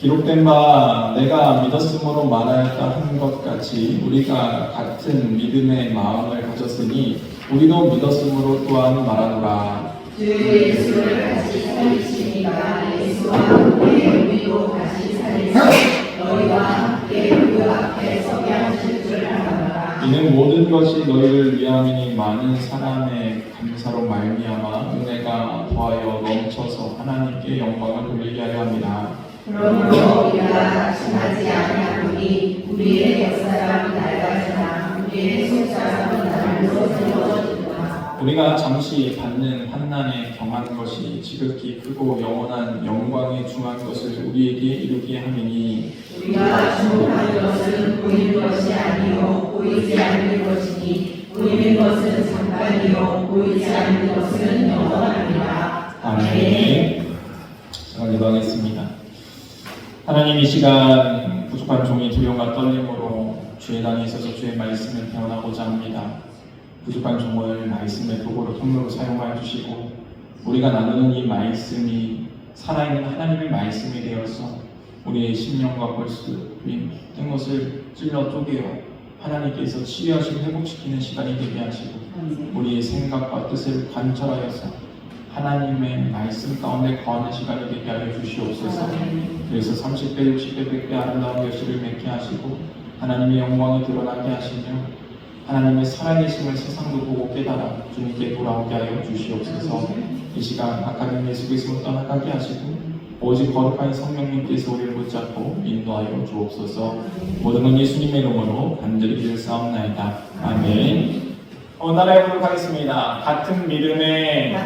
기록된 바 내가 믿었으므로 말하였다 한 것 같이 우리가 같은 믿음의 마음을 가졌으니 우리도 믿었으므로 또한 말하노라. 주 예수를 다시 살리시니까 예수와 함께 우리도 다시 살리시 너희와 함께 그 앞에 서게 하실 줄 알아라. 이는 모든 것이 너희를 위함이니 많은 사람의 감사로 말미암아 은혜가 더하여 넘쳐서 하나님께 영광을 돌리게 하려 합니다. 그러므로 우리가 지나지 아니하노니 우리의 역사람이 낡아지나 우리의 속사람은 날로 새로워지도다. 우리가 잠시 받는 환난에 경한 것이 지극히 크고 영원한 영광에 중한 것을 우리에게 이루게 함이니 우리가 주목하는 것은 보이는 것이 아니요 보이지 않는 것이니 보이는 것은 잠깐이요 보이지 않는 것은 영원합니다. 아멘. 제가 기도하겠습니다. 하나님, 이 시간 부족한 종이 두려움과 떨림으로 주의 당에 있어서 주의 말씀을 배워나고자 합니다. 부족한 종을 말씀의 도구로 통로로 사용하여 주시고 우리가 나누는 이 말씀이 살아있는 하나님의 말씀이 되어서 우리의 심령과 골수, 우리 모든 것을 찔러 쪼개어 하나님께서 치유하시고 회복시키는 시간이 되게 하시고 우리의 생각과 뜻을 관철하여서 하나님의 말씀 가운데 거하는 시간이 되게 하여 주시옵소서. 그래서 30배, 60배, 100배 아름다운 결실을 맺게 하시고 하나님의 영광이 드러나게 하시며 하나님의 살아계심을 세상도 보고 깨달아 주님께 돌아오게 하여 주시옵소서. 이 시간 악한 예수 그리스도로 떠나가게 하시고 오직 거룩한 성령님께서 우리를 붙잡고 인도하여 주옵소서. 모든 건 예수님의 이름으로 간절히 기도사옵나이다. 아멘. 나라에 하겠습니다. 같은 믿음의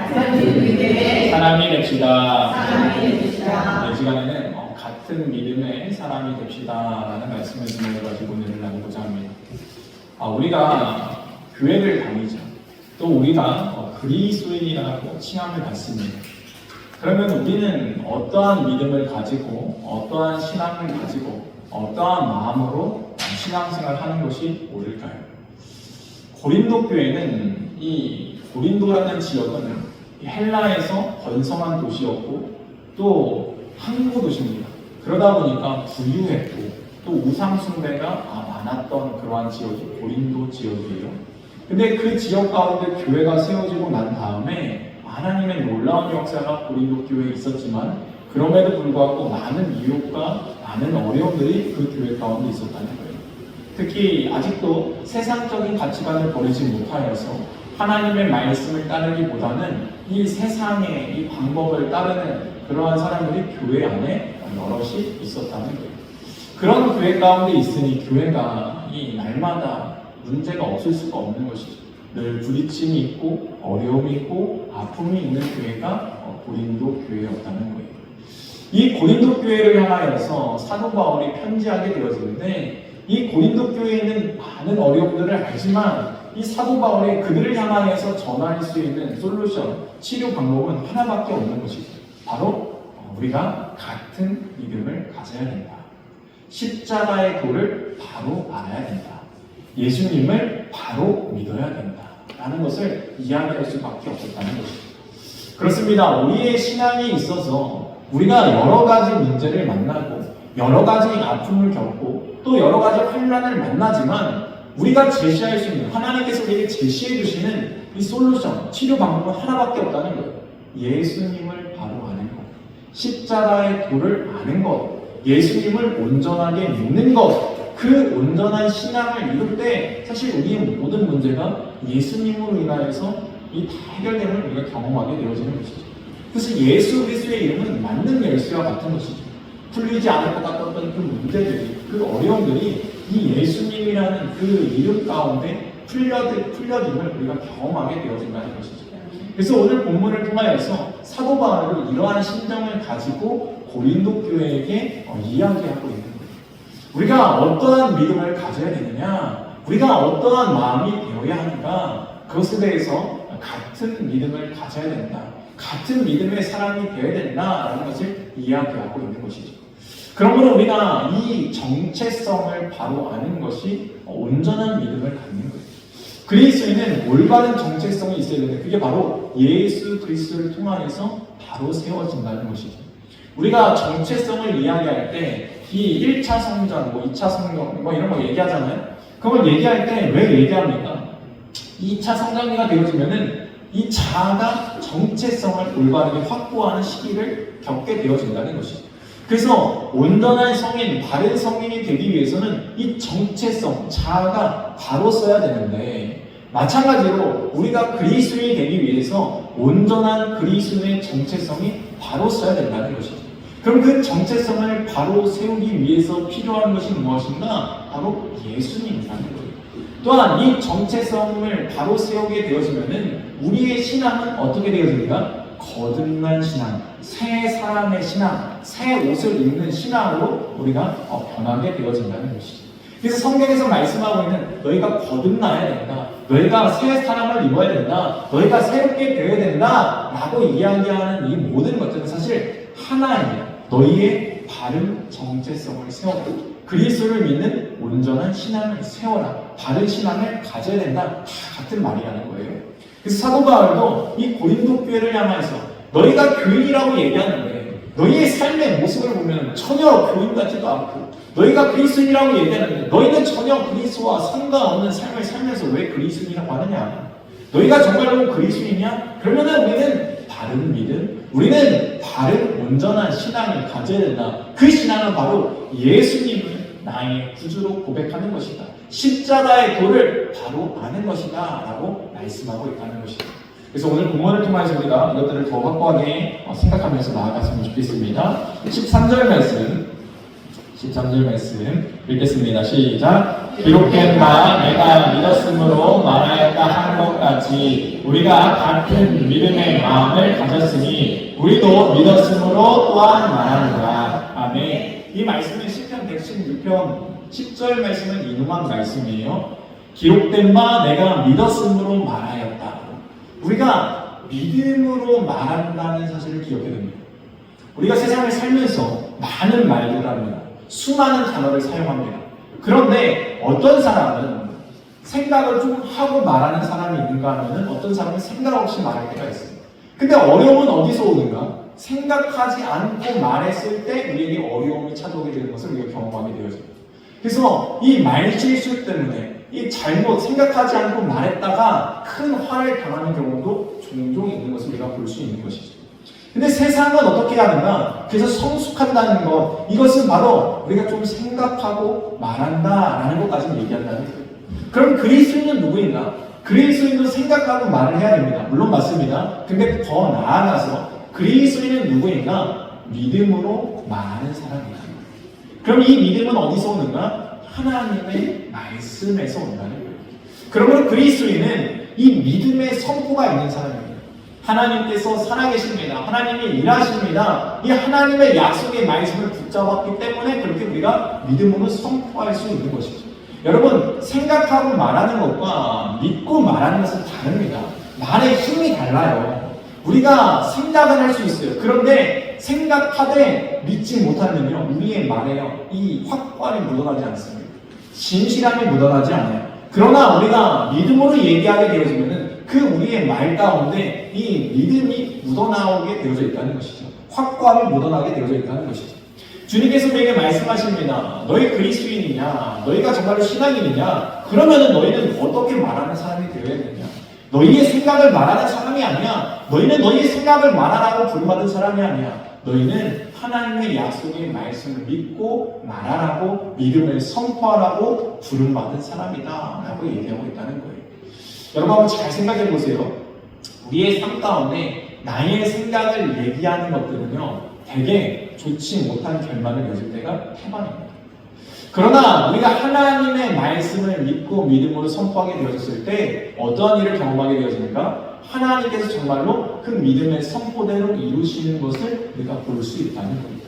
사람이 됩시다. 이 시간에는 같은 믿음의 사람이 됩시다라는 말씀을 준비해가지고 오늘을 나누고자 합니다. 우리가 교회를 다니죠. 또 우리가 그리스도인이라고 칭함을 받습니다. 그러면 우리는 어떠한 믿음을 가지고 어떠한 신앙을 가지고 어떠한 마음으로 신앙생활을 하는 것이 옳을까요? 고린도 교회는 이 고린도라는 지역은 헬라에서 번성한 도시였고 또 항구 도시입니다. 그러다 보니까 부유했고 또 우상 숭배가 많았던 그러한 지역이 고린도 지역이에요. 근데 그 지역 가운데 교회가 세워지고 난 다음에 하나님의 놀라운 역사가 고린도 교회에 있었지만 그럼에도 불구하고 많은 유혹과 많은 어려움들이 그 교회 가운데 있었다는 거예요. 특히 아직도 세상적인 가치관을 버리지 못하여서 하나님의 말씀을 따르기보다는 이 세상의 이 방법을 따르는 그러한 사람들이 교회 안에 여럿이 있었다는 거예요. 그런 교회 가운데 있으니 교회가 이 날마다 문제가 없을 수가 없는 것이죠. 늘 부딪힘이 있고 어려움이 있고 아픔이 있는 교회가 고린도 교회였다는 거예요. 이 고린도 교회를 향하여서 사도 바울이 편지하게 되어지는데 이 고린도 교회에는 많은 어려움들을 알지만 이 사도 바울이 그들을 향하여서 전할 수 있는 솔루션, 치료 방법은 하나밖에 없는 것이죠. 바로 우리가 같은 믿음을 가져야 된다. 십자가의 도를 바로 알아야 된다. 예수님을 바로 믿어야 된다. 라는 것을 이야기할 수밖에 없었다는 것이죠. 그렇습니다. 우리의 신앙에 있어서 우리가 여러 가지 문제를 만나고 여러 가지 아픔을 겪고 또 여러 가지 환난을 만나지만 우리가 제시할 수 있는 하나님께서 우리에게 제시해 주시는 이 솔루션, 치료 방법은 하나밖에 없다는 거예요. 예수님을 바로 아는 것, 십자가의 도를 아는 것, 예수님을 온전하게 믿는 것, 그 온전한 신앙을 이룰 때 사실 우리의 모든 문제가 예수님으로 인하여서 이 다 해결됨을 우리가 경험하게 되어지는 것이죠. 그래서 예수 그리스도의 이름은 맞는 열쇠와 같은 것이죠. 풀리지 않을 것 같았던 그 문제들이, 그 어려움들이 이 예수님이라는 그 이름 가운데 풀려짐을 우리가 경험하게 되어진다는 것이죠. 그래서 오늘 본문을 통하여서 사도 바울은 이러한 심정을 가지고 고린도 교회에게 이야기하고 있는 거예요. 우리가 어떠한 믿음을 가져야 되느냐, 우리가 어떠한 마음이 되어야 하는가, 그것에 대해서 같은 믿음을 가져야 된다. 같은 믿음의 사람이 되어야 된다라는 것을 이야기하고 있는 것이죠. 그러므로 우리가 이 정체성을 바로 아는 것이 온전한 믿음을 갖는 거예요. 그리스도인은 올바른 정체성이 있어야 되는데 그게 바로 예수 그리스도를 통하여서 바로 세워진다는 것이죠. 우리가 정체성을 이야기할 때 이 1차 성장, 2차 성장 이런 거 얘기하잖아요. 그걸 얘기할 때 왜 얘기합니까? 2차 성장기가 되어지면은 이 자아가 정체성을 올바르게 확보하는 시기를 겪게 되어진다는 것이죠. 그래서 온전한 성인, 바른 성인이 되기 위해서는 이 정체성, 자아가 바로 써야 되는데 마찬가지로 우리가 그리스도인이 되기 위해서 온전한 그리스도의 정체성이 바로 써야 된다는 것이죠. 그럼 그 정체성을 바로 세우기 위해서 필요한 것이 무엇인가? 바로 예수님이라는 거예요. 또한 이 정체성을 바로 세우게 되어지면은 우리의 신앙은 어떻게 되어집니까? 거듭난 신앙, 새 사람의 신앙, 새 옷을 입는 신앙으로 우리가 변하게 되어진다는 것이죠. 그래서 성경에서 말씀하고 있는 너희가 거듭나야 된다, 너희가 새 사람을 입어야 된다, 너희가 새롭게 되어야 된다 라고 이야기하는 이 모든 것들은 사실 하나입니다. 너희의 바른 정체성을 세워라. 그리스도를 믿는 온전한 신앙을 세워라. 바른 신앙을 가져야 된다. 다 같은 말이라는 거예요. 그래서 사도 바울도 이 고린도 교회를 향해서 너희가 교인이라고 얘기하는데 너희의 삶의 모습을 보면 전혀 교인 같지도 않고 너희가 그리스도인이라고 얘기하는데 너희는 전혀 그리스도와 상관없는 삶을 살면서 왜 그리스도인이라고 하느냐? 너희가 정말로 그리스도인이냐? 그러면은 우리는 바른 믿음, 우리는 바른 온전한 신앙을 가져야 된다. 그 신앙은 바로 예수님을 나의 구주로 고백하는 것이다. 십자가의 도를 바로 아는 것이다 라고 말씀하고 있다는 것이다. 그래서 오늘 본문을 통해서 우리가 이것들을 더 확고하게 생각하면서 나아갔으면 좋겠습니다. 13절 말씀 읽겠습니다. 시작. 기록된 바 내가 믿었으므로 말하였다 한 것까지 우리가 같은 믿음의 마음을 가졌으니 우리도 믿었으므로 또한 말하노라. 아멘. 이 말씀은 시편 116편 10절 말씀은 인용한 말씀이에요. 기록된 바 내가 믿었으므로 말하였다. 우리가 믿음으로 말한다는 사실을 기억해야 됩니다. 우리가 세상을 살면서 많은 말들을 합니다. 수많은 단어를 사용합니다. 그런데 어떤 사람은 생각을 좀 하고 말하는 사람이 있는가 하면 어떤 사람은 생각 없이 말할 때가 있습니다. 근데 어려움은 어디서 오는가? 생각하지 않고 말했을 때 우리에게 어려움이 찾아오게 되는 것을 우리가 경험하게 되어집니다. 그래서 이 말실수 때문에 이 잘못 생각하지 않고 말했다가 큰 화를 당하는 경우도 종종 있는 것을 우리가 볼 수 있는 것이죠. 근데 세상은 어떻게 하는가? 그래서 성숙한다는 것, 이것은 바로 우리가 좀 생각하고 말한다라는 것까지 얘기한다는 거예요. 그럼 그리스도인은 누구인가? 그리스도인도 생각하고 말을 해야 됩니다. 물론 맞습니다. 근데 더 나아가서 그리스도인은 누구인가? 믿음으로 말하는 사람이다. 그럼 이 믿음은 어디서 오는가? 하나님의 말씀에서 온다는 거예요. 그러므로 그리스도인은 이 믿음의 선포가 있는 사람입니다. 하나님께서 살아계십니다. 하나님이 일하십니다. 이 하나님의 약속의 말씀을 붙잡았기 때문에 그렇게 우리가 믿음으로 선포할 수 있는 것이죠. 여러분, 생각하고 말하는 것과 믿고 말하는 것은 다릅니다. 말의 힘이 달라요. 우리가 생각은 할 수 있어요. 그런데 생각하되 믿지 못하면요, 우리의 말에요, 이 확고함이 묻어나지 않습니다. 진실함이 묻어나지 않아요. 그러나 우리가 믿음으로 얘기하게 되어지면은 그 우리의 말 가운데 이 믿음이 묻어나오게 되어져 있다는 것이죠. 확고함이 묻어나게 되어져 있다는 것이죠. 주님께서 우리에게 말씀하십니다. 너희 그리스도인이냐? 너희가 정말로 신앙인이냐? 그러면은 너희는 어떻게 말하는 사람이 되어야 되냐? 너희의 생각을 말하는 사람이 아니야. 너희는 너희의 생각을 말하라고 부름받은 사람이 아니야. 너희는 하나님의 약속의 말씀을 믿고 말하라고, 믿음을 선포하라고 부름받은 사람이다 라고 얘기하고 있다는 거예요. 여러분 한번 잘 생각해 보세요. 우리의 삶 가운데 나의 생각을 얘기하는 것들은요, 되게 좋지 못한 결말을 맺을 때가 태반입니다. 그러나 우리가 하나님의 말씀을 믿고 믿음으로 선포하게 되어졌을 때 어떠한 일을 경험하게 되어집니까? 하나님께서 정말로 그 믿음의 선포대로 이루시는 것을 우리가 볼 수 있다는 겁니다.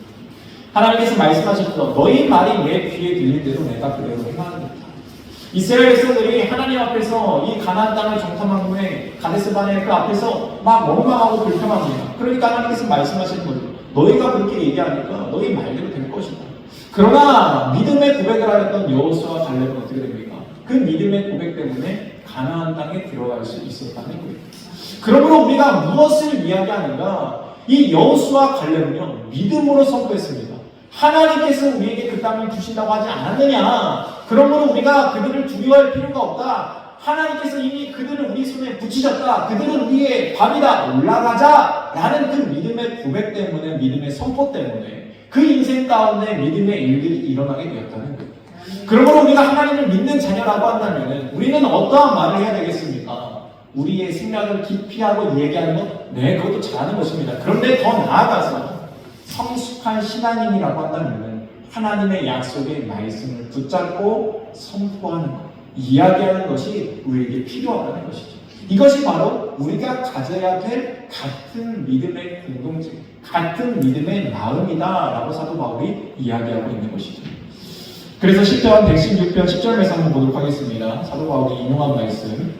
하나님께서 말씀하셨죠. 너희 말이 내 귀에 들릴 대로 내가 그대로 행하겠다. 이스라엘 백성들이 하나님 앞에서 이 가나안 땅을 정탐한 후에 가데스바네 그 앞에서 막 원망하고 불평합니다. 그러니까 하나님께서 말씀하시는 거죠. 너희가 그렇게 얘기하니까 너희 말대로 될 것이다. 그러나 믿음의 고백을 하였던 여호수아와 갈렙은 어떻게 됩니까? 그 믿음의 고백 때문에 가나안 땅에 들어갈 수 있었다는 거예요. 그러므로 우리가 무엇을 이야기하는가? 이 여호수아 갈렙은요 믿음으로 선포했습니다. 하나님께서 우리에게 그 땅을 주신다고 하지 않았느냐? 그러므로 우리가 그들을 두려워할 필요가 없다. 하나님께서 이미 그들을 우리 손에 붙이셨다. 그들은 우리의 밥이다. 올라가자. 라는 그 믿음의 고백 때문에, 믿음의 선포 때문에 그 인생 가운데 믿음의 일들이 일어나게 되었다는 거예요. 그러므로 우리가 하나님을 믿는 자녀라고 한다면 우리는 어떠한 말을 해야 되겠습니까? 우리의 생각을 기피하고 얘기하는 것, 네, 그것도 잘하는 것입니다. 그런데 더 나아가서 성숙한 신앙인이라고 한다면 하나님의 약속의 말씀을 붙잡고 선포하는 것, 이야기하는 것이 우리에게 필요하다는 것이죠. 이것이 바로 우리가 가져야 될 같은 믿음의 공동체, 같은 믿음의 마음이다라고 사도 바울이 이야기하고 있는 것이죠. 그래서 10편 116편 10절 말씀 한번 보도록 하겠습니다. 사도 바울이 인용한 말씀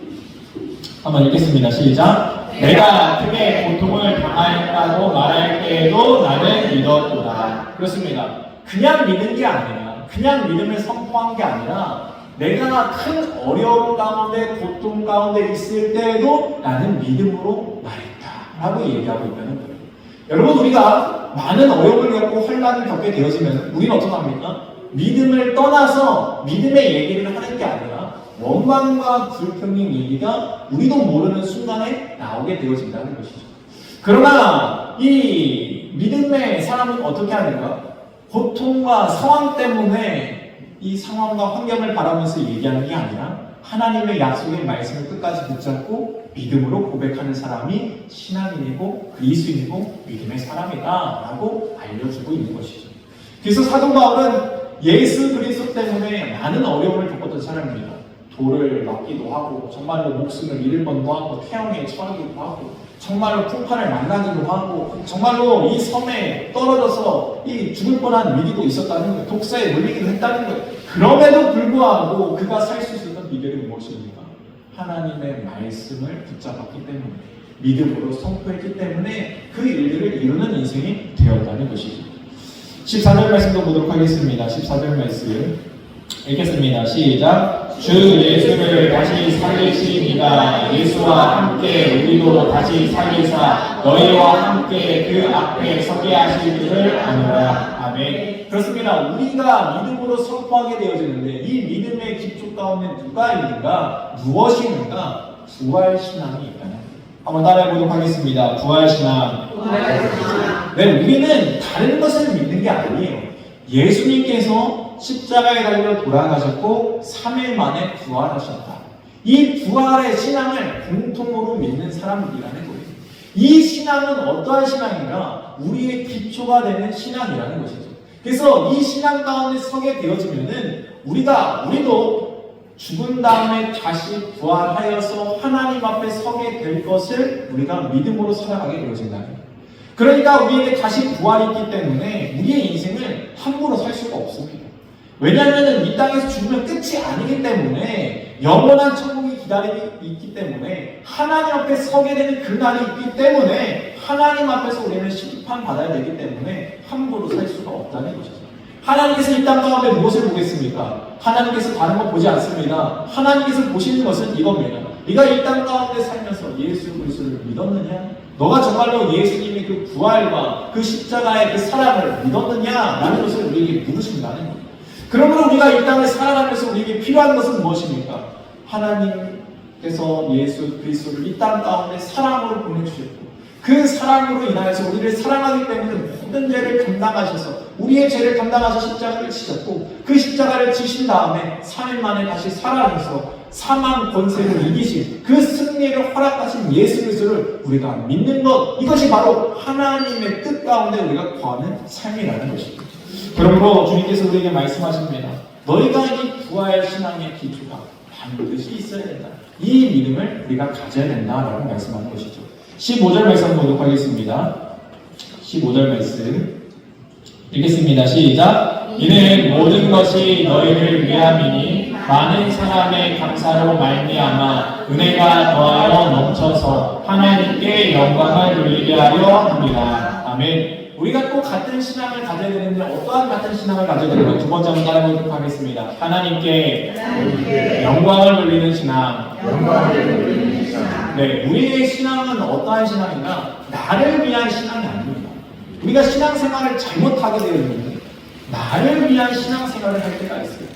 한번 읽겠습니다. 시작. 내가 크게 고통을 당하였다고 말할 때에도 나는 믿었도다. 그렇습니다. 그냥 믿은 게 아니라, 그냥 믿음을 선포한 게 아니라 내가 큰 어려움 가운데, 고통 가운데 있을 때에도 나는 믿음으로 말했다 라고 얘기하고 있다는 거예요. 여러분, 우리가 많은 어려움을 겪고 환난을 겪게 되어지면 우리는 어떻게 합니까? 믿음을 떠나서 믿음의 얘기를 하는 게 아니라 원망과 불평의 얘기가 우리도 모르는 순간에 나오게 되어진다는 것이죠. 그러나 이 믿음의 사람은 어떻게 하는가? 고통과 상황 때문에 이 상황과 환경을 바라면서 얘기하는 게 아니라 하나님의 약속의 말씀을 끝까지 붙잡고 믿음으로 고백하는 사람이 신앙인이고 그리스도인이고 믿음의 사람이다 라고 알려주고 있는 것이죠. 그래서 사도 바울은 예수 그리스도 때문에 많은 어려움을 겪었던 사람입니다. 돌을 맞기도 하고 정말로 목숨을 잃을 뻔도 하고 태형에 처하기도 하고 정말로 풍파를 만나기도 하고 정말로 이 섬에 떨어져서 이 죽을 뻔한 위기도 있었다는 거예요. 독사에 물리기도 했다는 거예요. 그럼에도 불구하고 그가 살 수 있었던 비결이 무엇입니까? 하나님의 말씀을 붙잡았기 때문에, 믿음으로 선포했기 때문에 그 일들을 이루는 인생이 되었다는 것이죠. 14절 말씀도 보도록 하겠습니다. 14절 말씀 읽겠습니다. 시작. 주 예수를 다시 살리시니가 예수와 함께 우리도 다시 살리사 너희와 함께 그 앞에 서게 하실 줄을 아노라. 아멘. 그렇습니다. 우리가 믿음으로 선포하게 되어지는데 이 믿음의 기초 가운데 누가 있는가? 무엇이 있는가? 부활신앙이 있다는 거예요. 한번 따라해 보도록 하겠습니다. 부활신앙. 네, 우리는 다른 것을 믿는 게 아니에요. 예수님께서 십자가에 달려 돌아가셨고 3일 만에 부활하셨다. 이 부활의 신앙을 공통으로 믿는 사람들이라는 거예요. 이 신앙은 어떠한 신앙인가? 우리의 기초가 되는 신앙이라는 것이죠. 그래서 이 신앙 가운데 서게 되어지면은 우리도 죽은 다음에 다시 부활하여서 하나님 앞에 서게 될 것을 우리가 믿음으로 살아가게 되어진다는 거예요. 그러니까 우리에게 다시 부활이 있기 때문에 우리의 인생을 함부로 살 수가 없습니다. 왜냐하면 이 땅에서 죽으면 끝이 아니기 때문에 영원한 천국이 기다리고 있기 때문에 하나님 앞에 서게 되는 그 날이 있기 때문에 하나님 앞에서 우리는 심판받아야 되기 때문에 함부로 살 수가 없다는 것이죠. 하나님께서 이 땅 가운데 무엇을 보겠습니까? 하나님께서 다른 거 보지 않습니다. 하나님께서 보시는 것은 이겁니다. 네가 이 땅 가운데 살면서 예수 그리스도를 믿었느냐? 너가 정말로 예수님의 그 부활과 그 십자가의 그 사랑을 믿었느냐? 라는 것을 우리에게 물으신다는 거예요. 그러므로 우리가 이 땅을 살아가면서 우리에게 필요한 것은 무엇입니까? 하나님께서 예수 그리스도를 이 땅 가운데 사랑으로 보내주셨고 그 사랑으로 인하여서 우리를 사랑하기 때문에 모든 죄를 감당하셔서 우리의 죄를 감당하셔 십자가를 지셨고 그 십자가를 지신 다음에 3일 만에 다시 살아나서 사망 권세를 이기신 그 승리를 허락하신 예수 그리스도를 우리가 믿는 것, 이것이 바로 하나님의 뜻 가운데 우리가 거하는 삶이라는 것입니다. 그러므로 주님께서 우리에게 말씀하십니다. 너희가 이 부활 신앙의 기초가 반드시 있어야 된다. 이 믿음을 우리가 가져야 된다라고 말씀하는 것이죠. 15절 말씀 보도록 하겠습니다. 15절 말씀 읽겠습니다. 시작. 이는 모든 것이 너희를 위함이니 많은 사람의 감사로 말미암아 은혜가 더하여 넘쳐서 하나님께 영광을 돌리게 하려 합니다. 아멘. 우리가 꼭 같은 신앙을 가져야 되는데 어떠한 같은 신앙을 가져야 되는가? 두 번째 한번 따라해보도록 하겠습니다. 하나님께 영광을 돌리는 신앙. 네, 우리의 신앙은 어떠한 신앙인가? 나를 위한 신앙이 아닙니다. 우리가 신앙생활을 잘못하게 되어 있는데 나를 위한 신앙생활을 할 때가 있어요.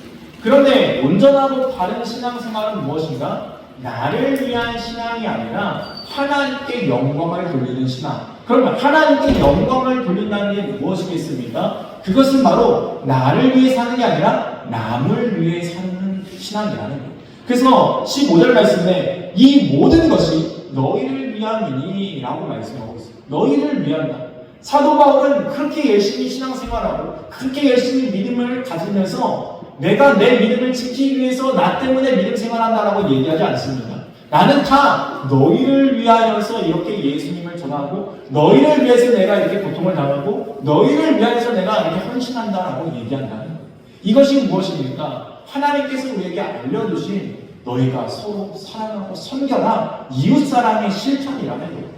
그런데 온전하고 바른 신앙생활은 무엇인가? 나를 위한 신앙이 아니라 하나님께 영광을 돌리는 신앙. 그러면 하나님께 영광을 돌린다는 게 무엇이겠습니까? 그것은 바로 나를 위해 사는 게 아니라 남을 위해 사는 신앙이라는 거예요. 그래서 15절 말씀에 이 모든 것이 너희를 위함이니 라고 말씀하고 있어요. 너희를 위한다. 사도 바울은 그렇게 열심히 신앙생활하고 그렇게 열심히 믿음을 가지면서 내가 내 믿음을 지키기 위해서 나 때문에 믿음 생활한다라고 얘기하지 않습니다. 나는 다 너희를 위하여서 이렇게 예수님을 전하고 너희를 위해서 내가 이렇게 고통을 당하고 너희를 위하여서 내가 이렇게 헌신한다라고 얘기한다는 거예요. 이것이 무엇입니까? 하나님께서 우리에게 알려주신 너희가 서로 사랑하고 섬겨라 이웃사랑의 실천이라는 거예요.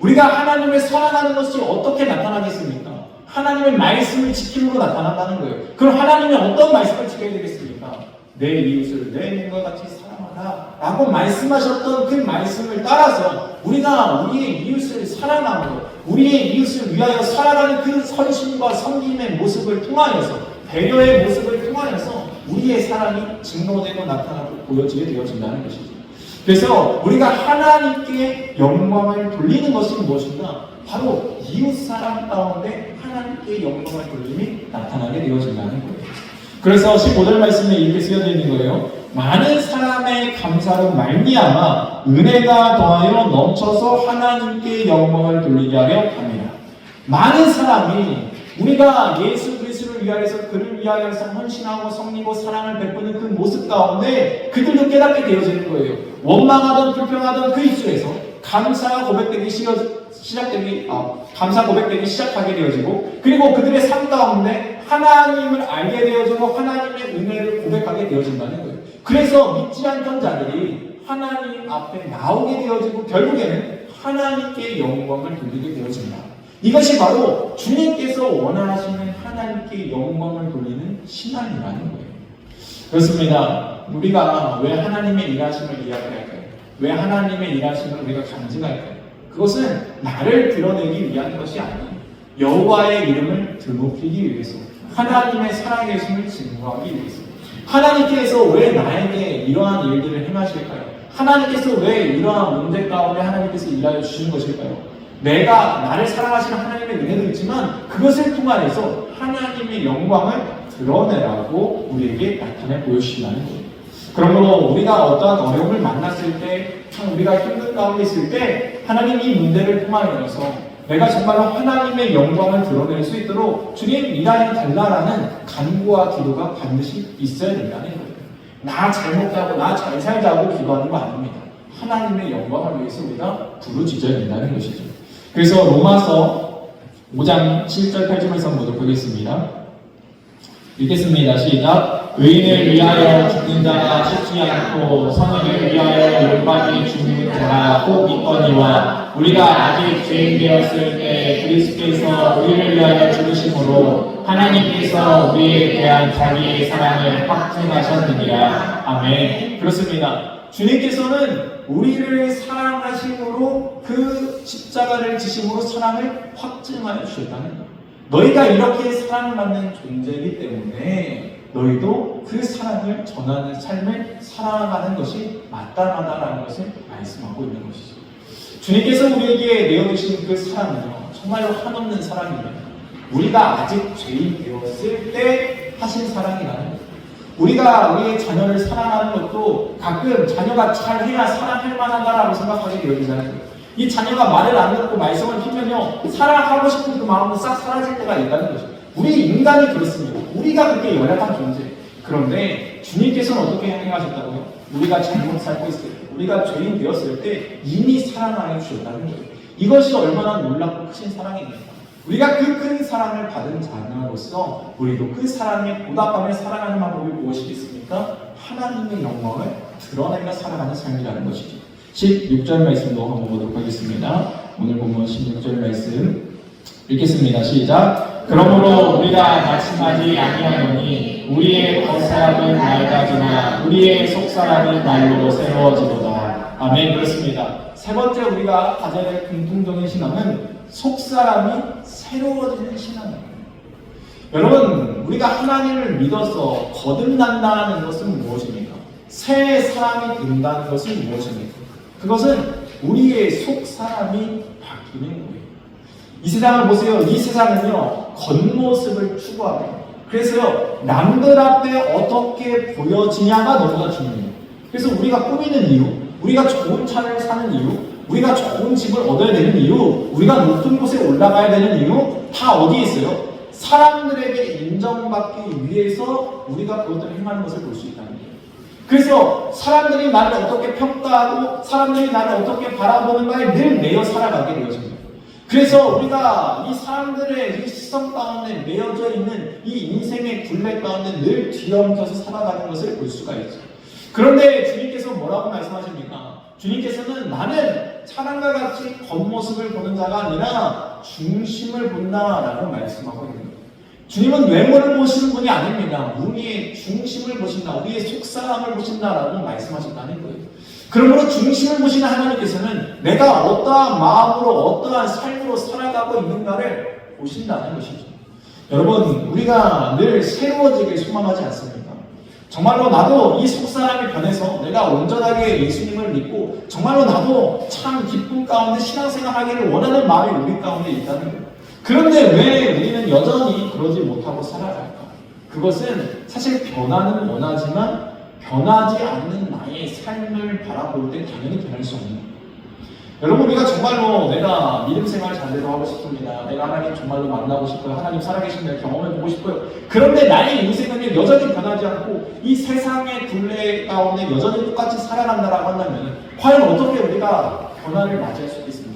우리가 하나님을 사랑하는 것이 어떻게 나타나겠습니까? 하나님의 말씀을 지킴으로 나타난다는 거예요. 그럼 하나님이 어떤 말씀을 지켜야 되겠습니까? 내 이웃을 내 몸과 같이 사랑하라 라고 말씀하셨던 그 말씀을 따라서 우리가 우리의 이웃을 사랑함으로 우리의 이웃을 위하여 살아가는 그 선심과 섬김의 모습을 통하여서 배려의 모습을 통하여서 우리의 사랑이 증거되고 나타나고 보여지게 되어진다는 것이죠. 그래서 우리가 하나님께 영광을 돌리는 것이 무엇인가? 바로 이웃사랑 가운데 하나님께 영광을 돌림이 나타나게 되어진다는 거예요. 그래서 15절 말씀에 이렇게 쓰여져 있는 거예요. 많은 사람의 감사로 말미암아 은혜가 더하여 넘쳐서 하나님께 영광을 돌리게 하려 합니다. 많은 사람이 우리가 예수 그리스도를 위하여서 그를 위하여서 헌신하고 섬기고 사랑을 베푸는 그 모습 가운데 그들도 깨닫게 되어지는 거예요. 원망하던 불평하던 그 입술에서 감사 고백되기 시작하게 되어지고 그리고 그들의 삶 가운데 하나님을 알게 되어지고 하나님의 은혜를 고백하게 되어진다는 거예요. 그래서 믿지 않던 자들이 하나님 앞에 나오게 되어지고 결국에는 하나님께 영광을 돌리게 되어진다. 이것이 바로 주님께서 원하시는 하나님께 영광을 돌리는 신앙이라는 거예요. 그렇습니다. 우리가 왜 하나님의 일하심을 이야기할까요? 왜 하나님의 일하심을 우리가 간증할까요? 그것은 나를 드러내기 위한 것이 아니에요. 여호와의 이름을 드높이기 위해서 하나님의 살아계심을 증거하기 위해서 하나님께서 왜 나에게 이러한 일들을 행하실까요? 하나님께서 왜 이러한 문제 가운데 하나님께서 일하여 주시는 것일까요? 내가 나를 사랑하시는 하나님의 은혜도 있지만 그것을 통하여서 하나님의 영광을 드러내라고 우리에게 나타내 보여주신다는 거예요. 그러므로 우리가 어떠한 어려움을 만났을 때, 우리가 힘든 가운데 있을 때 하나님 이 문제를 통하여서 내가 정말로 하나님의 영광을 드러낼 수 있도록 주님 일하여 달라라는 간구와 기도가 반드시 있어야 된다는 거예요. 나 잘못하고 나 잘 살자고 기도하는 거 아닙니다. 하나님의 영광을 위해서 우리가 부르짖어야 된다는 것이죠. 그래서 로마서 5장 7절 8절에서 한번 보도록 하겠습니다. 읽겠습니다. 시작. 의인을 위하여 죽는 자가 쉽지 않고 선의를 위하여 용감히 죽는 자가 꼭 있거니와 우리가 아직 죄인 되었을 때 그리스도께서 우리를 위하여 죽으심으로 하나님께서 우리에 대한 자기의 사랑을 확증하셨느니라. 아멘. 그렇습니다. 주님께서는 우리를 사랑하심으로 그 십자가를 지심으로 사랑을 확증하여 주셨다는 거예요. 너희가 이렇게 사랑을 받는 존재이기 때문에 너희도 그 사랑을 전하는 삶을 살아가는 것이 마땅하다라는 것을 말씀하고 있는 것이죠. 주님께서 우리에게 내어주신 그 사랑은요, 정말로 한없는 사랑입니다. 우리가 아직 죄인 되었을 때 하신 사랑이라는 거예요. 우리가 우리의 자녀를 사랑하는 것도 가끔 자녀가 잘해야 사랑할 만하다라고 생각하게 되어지잖아요. 이 자녀가 말을 안 듣고 말썽을 피면요, 사랑하고 싶은 그 마음은 싹 사라질 때가 있다는 거죠. 우리 인간이 그렇습니다. 우리가 그렇게 연약한 존재. 그런데 주님께서는 어떻게 행하셨다고요? 우리가 잘못 살고 있을 때, 우리가 죄인 되었을 때 이미 사랑하여 주셨다는 거예요. 이것이 얼마나 놀랍고 크신 사랑입니까? 우리가 그 큰 사랑을 받은 자녀로서 우리도 그 사랑에 보답하며 살아가는 방법이 무엇이겠습니까? 하나님의 영광을 드러내며 살아가는 삶이라는 것이죠. 16절 말씀도 한번 보도록 하겠습니다. 오늘 본문 16절 말씀 읽겠습니다. 시작. 그러므로 우리가 낙심하지 아니하노니 우리의 겉사람은 낡아지나 우리의 속사람은 날로 새로워지도다. 아멘. 그렇습니다. 세 번째 우리가 가져야 될 공통적인 신앙은 속사람이 새로워지는 신앙입니다. 여러분, 우리가 하나님을 믿어서 거듭난다는 것은 무엇입니까? 새 사람이 된다는 것은 무엇입니까? 그것은 우리의 속사람이 바뀌는 거예요. 이 세상을 보세요. 이 세상은요, 겉모습을 추구합니다. 그래서요, 남들 앞에 어떻게 보여지냐가 너무나 중요해요. 그래서 우리가 꾸미는 이유, 우리가 좋은 차를 사는 이유, 우리가 좋은 집을 얻어야 되는 이유, 우리가 높은 곳에 올라가야 되는 이유, 다 어디에 있어요? 사람들에게 인정받기 위해서 우리가 그것들을 행하는 것을 볼 수 있다는 거예요. 그래서 사람들이 나를 어떻게 평가하고 사람들이 나를 어떻게 바라보는가에 늘 매여 살아가게 되어집니다. 그래서 우리가 이 사람들의 이 시선 가운데 매여져 있는 이 인생의 굴레 가운데 늘 뒤엉켜서 살아가는 것을 볼 수가 있죠. 그런데 주님께서 뭐라고 말씀하십니까? 주님께서는 나는 사람과 같이 겉모습을 보는 자가 아니라 중심을 본다라고 말씀하고 있는 거예요. 주님은 외모를 보시는 분이 아닙니다. 우리의 중심을 보신다, 우리의 속사람을 보신다라고 말씀하셨다는 거예요. 그러므로 중심을 보시는 하나님께서는 내가 어떠한 마음으로 어떠한 삶으로 살아가고 있는가를 보신다는 것이죠. 여러분, 우리가 늘 새로워지길 소망하지 않습니까? 정말로 나도 이 속사람이 변해서 내가 온전하게 예수님을 믿고 정말로 나도 참 기쁨 가운데 신앙생활 하기를 원하는 마음이 우리 가운데 있다는 거예요. 그런데 왜 우리는 여전히 그러지 못하고 살아갈까? 그것은 사실 변화는 원하지만 변하지 않는 나의 삶을 바라볼 때 당연히 변할 수 없는 거예요. 여러분, 우리가 정말로 내가 믿음 생활 제대로 하고 싶습니다. 내가 하나님 정말로 만나고 싶어요. 하나님 살아계신 날 경험해보고 싶어요. 그런데 나의 인생은 여전히 변하지 않고 이 세상의 굴레 가운데 여전히 똑같이 살아간다라고 한다면 과연 어떻게 우리가 변화를 맞이할 수 있겠습니까?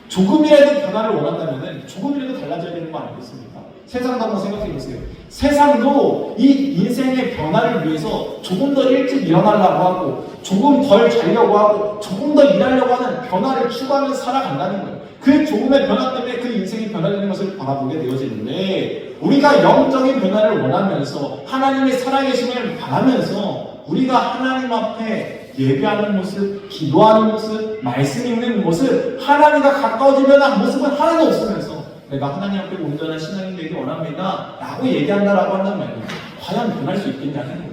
조금이라도 변화를 원한다면 조금이라도 달라져야 되는 거 아니겠습니까? 세상도 한번 생각해 보세요. 세상도 이 인생의 변화를 위해서 조금 더 일찍 일어나려고 하고 조금 덜 자려고 하고 조금 더 일하려고 하는 변화를 추구하면서 살아간다는 거예요. 그 조금의 변화 때문에 그 인생이 변화되는 것을 바라보게 되어지는데 우리가 영적인 변화를 원하면서 하나님의 살아계심을 바라면서 우리가 하나님 앞에 예배하는 모습, 기도하는 모습, 말씀 읽는 모습, 하나님과 가까워지려는 모습은 하나도 없으면서 내가 하나님 앞에 온전한 신앙이 되기 원합니다 라고 얘기한다라고 한다면 과연 변할 수 있겠냐는 거예요.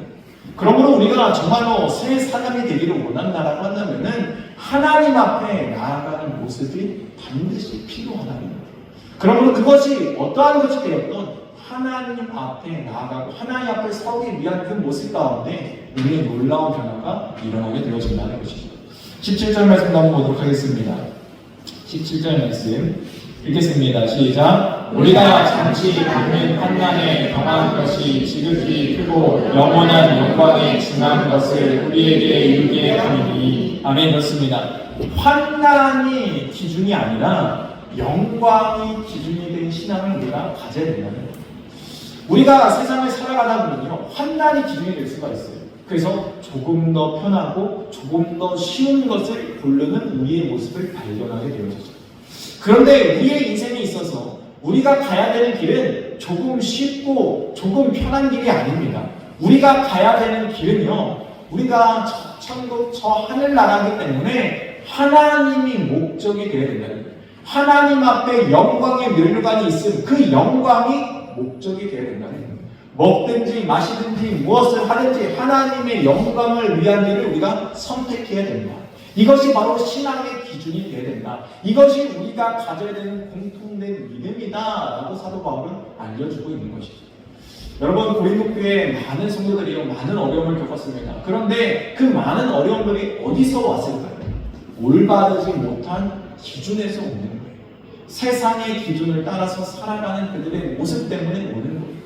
그러므로 우리가 정말로 새 사람이 되기를 원한다라고 한다면 하나님 앞에 나아가는 모습이 반드시 필요하다는 거예요. 그러므로 그것이 어떠한 것이 되었던 하나님 앞에 나아가고 하나님 앞에 서기 위한 그 모습 가운데 우리의 놀라운 변화가 일어나게 되어진다는 것이죠. 17절 말씀 한번 보도록 하겠습니다. 17절 말씀 읽겠습니다. 시작. 우리가 잠시 받는 환난에 당한 것이 지극히 크고 영원한 영광에 지난 것을 우리에게 이루게 하느니. 아멘. 그렇습니다. 환난이 기준이 아니라 영광이 기준이 된 신앙을 우리가 가져야 된다는 거예요. 우리가 세상을 살아가다 보면요, 환난이 기준이 될 수가 있어요. 그래서 조금 더 편하고 조금 더 쉬운 것을 고르는 우리의 모습을 발견하게 되어지죠. 그런데 우리의 인생에 있어서 우리가 가야 되는 길은 조금 쉽고 조금 편한 길이 아닙니다. 우리가 가야 되는 길은요, 우리가 저 천국, 저 하늘나라이기 때문에 하나님이 목적이 되어야 된다는 거예요. 하나님 앞에 영광의 면류관이 있음, 그 영광이 목적이 되어야 된다는 거예요. 먹든지 마시든지 무엇을 하든지 하나님의 영광을 위한 일을 우리가 선택해야 된다. 이것이 바로 신앙의 기준이 되어야 된다. 이것이 우리가 가져야 되는 공통된 믿음이다 라고 사도 바울은 알려주고 있는 것이죠. 여러분, 고린도 교회에 많은 성도들이 많은 어려움을 겪었습니다. 그런데 그 많은 어려움들이 어디서 왔을까요? 올바르지 못한 기준에서 오는 거예요. 세상의 기준을 따라서 살아가는 그들의 모습 때문에 오는 거예요.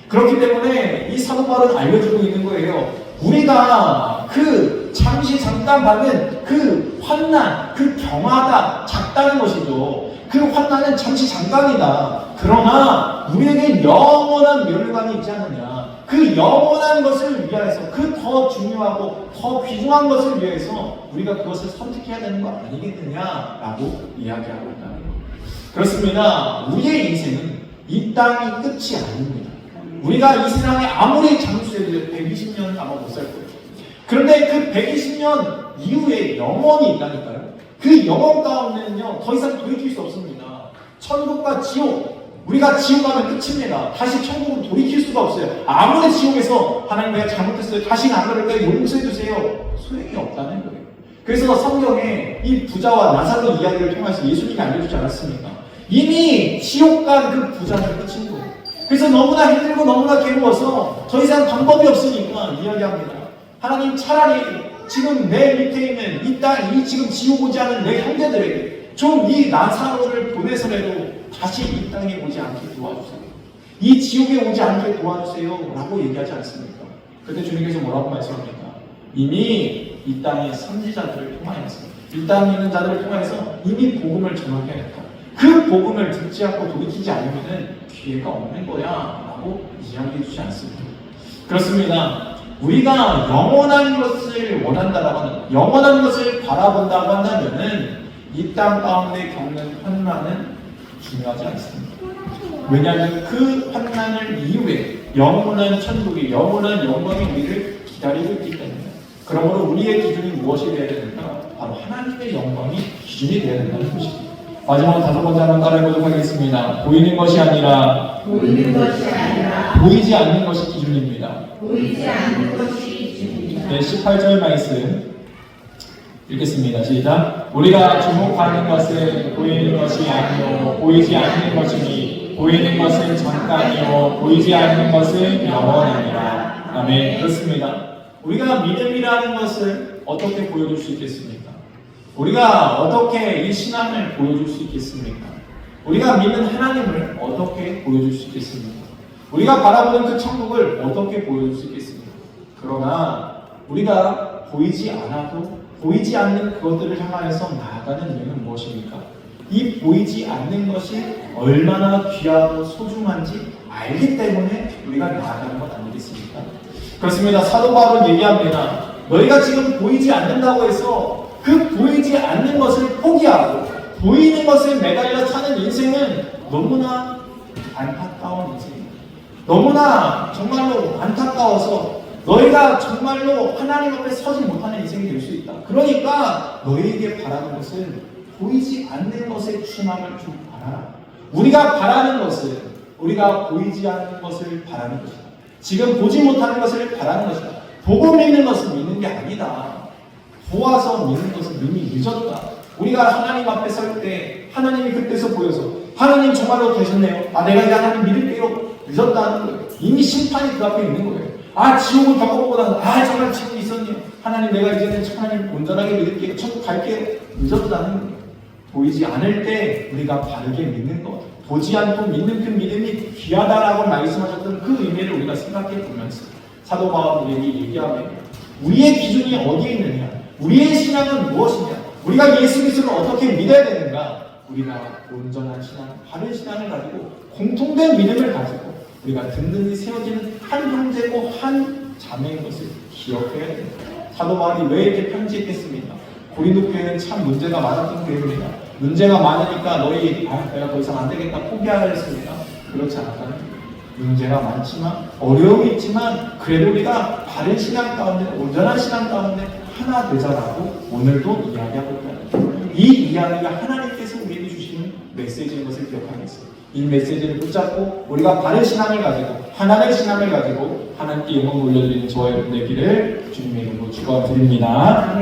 그렇기 때문에 이 사도 바울은 알려주고 있는 거예요. 우리가 그 잠시 잠깐 받는 그 환난, 그 경화가 작다는 것이죠. 그 환난은 잠시 잠깐이다. 그러나 우리에게 영원한 면류관이 있지 않느냐. 그 영원한 것을 위하여서 그 더 중요하고 더 귀중한 것을 위해서 우리가 그것을 선택해야 되는 거 아니겠느냐라고 이야기하고 있다는 거예요. 그렇습니다. 우리의 인생은 이 땅이 끝이 아닙니다. 우리가 이 세상에 아무리 장수해도 120년은 아마 못 살 거예요. 그런데 그 120년 이후에 영원이 있다니까요. 그 영혼 가운데는요 더 이상 돌이킬 수 없습니다. 천국과 지옥, 우리가 지옥 가면 끝입니다. 다시 천국으로 돌이킬 수가 없어요. 아무리 지옥에서 하나님 내가 잘못했어요, 다시는 안 그럴까요, 용서해 주세요, 소용이 없다는 거예요. 그래서 성경에 이 부자와 나사로 이야기를 통해서 예수님이 알려주지 않았습니까? 이미 지옥 간 그 부자는 끝인 거예요. 그래서 너무나 힘들고 너무나 괴로워서 더 이상 방법이 없으니까 이야기합니다. 하나님, 차라리 지금 내 밑에 있는 이 땅, 이 지금 지옥 오지 않은 내 형제들에게 좀 이 나사로를 보내서라도 다시 이 땅에 오지 않게 도와주세요. 이 지옥에 오지 않게 도와주세요 라고 얘기하지 않습니까? 그때 주님께서 뭐라고 말씀합니까? 이미 이 땅의 선지자들을 통하여서, 이 땅에 있는 자들을 통해서 이미 복음을 전하게 했다. 그 복음을 듣지 않고 돌이키지 않으면 기회가 없는 거야 라고 이야기해 주지 않습니다. 그렇습니다. 우리가 영원한 것을 원한다라고 하는, 영원한 것을 바라본다고 한다면은 이 땅 가운데 겪는 환난은 중요하지 않습니다. 왜냐하면 그 환난을 이후에 영원한 천국이, 영원한 영광이 우리를 기다리고 있기 때문에. 그러므로 우리의 기준이 무엇이 되어야 되는가? 바로 하나님의 영광이 기준이 되어야 된다는 것입니다. 마지막 다섯 번째 한번 따라해보도록 하겠습니다. 보이는 것이 아니라 보이지 않는 것이 기준입니다. 보이지 않는 것이 기준입니다. 네, 18절 말씀 읽겠습니다. 시작. 우리가 주목하는 것은 보이는 것이 아니요 보이지 않는 것이니 보이는 것은 잠깐이요 보이지 않는 것은 영원하니라. 아멘. 그렇습니다. 우리가 믿음이라는 것을 어떻게 보여줄 수 있겠습니까? 우리가 어떻게 이 신앙을 보여줄 수 있겠습니까? 우리가 믿는 하나님을 어떻게 보여줄 수 있겠습니까? 우리가 바라보는 그 천국을 어떻게 보여줄 수 있겠습니까? 그러나 우리가 보이지 않아도 보이지 않는 그것들을 향하여서 나아가는 이유는 무엇입니까? 이 보이지 않는 것이 얼마나 귀하고 소중한지 알기 때문에 우리가 나아가는 것 아니겠습니까? 그렇습니다. 사도 바울은 얘기합니다. 너희가 지금 보이지 않는다고 해서 그 보이지 않는 것을 포기하고 보이는 것에 매달려 사는 인생은 너무나 안타까운 인생입니다. 너무나 정말로 안타까워서 너희가 정말로 하나님 앞에 서지 못하는 인생이 될 수 있다. 그러니까 너희에게 바라는 것은 보이지 않는 것에 추남을 좀 바라라. 우리가 바라는 것은 우리가 보이지 않는 것을 바라는 것이다. 지금 보지 못하는 것을 바라는 것이다. 보고 믿는 것은 믿는 게 아니다. 보아서 믿는 것은 이미 늦었다. 우리가 하나님 앞에 설 때 하나님이 그때서 보여서 하나님 정말로 되셨네요. 내가 이제 하나님 믿을게요. 늦었다는 거예요. 이미 심판이 그 앞에 있는 거예요. 지옥을 겪어보고 나서 정말 지옥이 있었네요. 하나님 내가 이제는 하나님 온전하게 믿을게요. 천국 갈게요. 늦었다는 거예요. 보이지 않을 때 우리가 바르게 믿는 것, 보지 않고 믿는 그 믿음이 귀하다라고 말씀하셨던 그 의미를 우리가 생각해 보면서 사도 바울이 얘기하면 우리의 기준이 어디에 있느냐, 우리의 신앙은 무엇이냐, 우리가 예수 그리스도를 어떻게 믿어야 되는가, 우리가 온전한 신앙, 바른 신앙을 가지고 공통된 믿음을 가지고 우리가 든든히 세워지는 한 형제고 한 자매인 것을 기억해야 됩니다. 사도 바울이 왜 이렇게 편지했겠습니까? 고린도 교회는 참 문제가 많았던 교회입니다. 문제가 많으니까 너희 내가 더 이상 안 되겠다 포기하라 했습니다. 그렇지 않다는 거예요. 문제가 많지만 어려움이 있지만 그래도 우리가 바른 신앙 가운데, 온전한 신앙 가운데 하나 되자라고 오늘도 이야기하고 있다. 이 이야기가 하나님께서 우리에게 주시는 메시지인 것을 기억하겠습니다. 이 메시지를 붙잡고 우리가 바른 신앙을 가지고 하나님의 신앙을 가지고 하나님께 영광을 올려드리는 저와 여러분 되기를 주님의 이름으로 축원드립니다.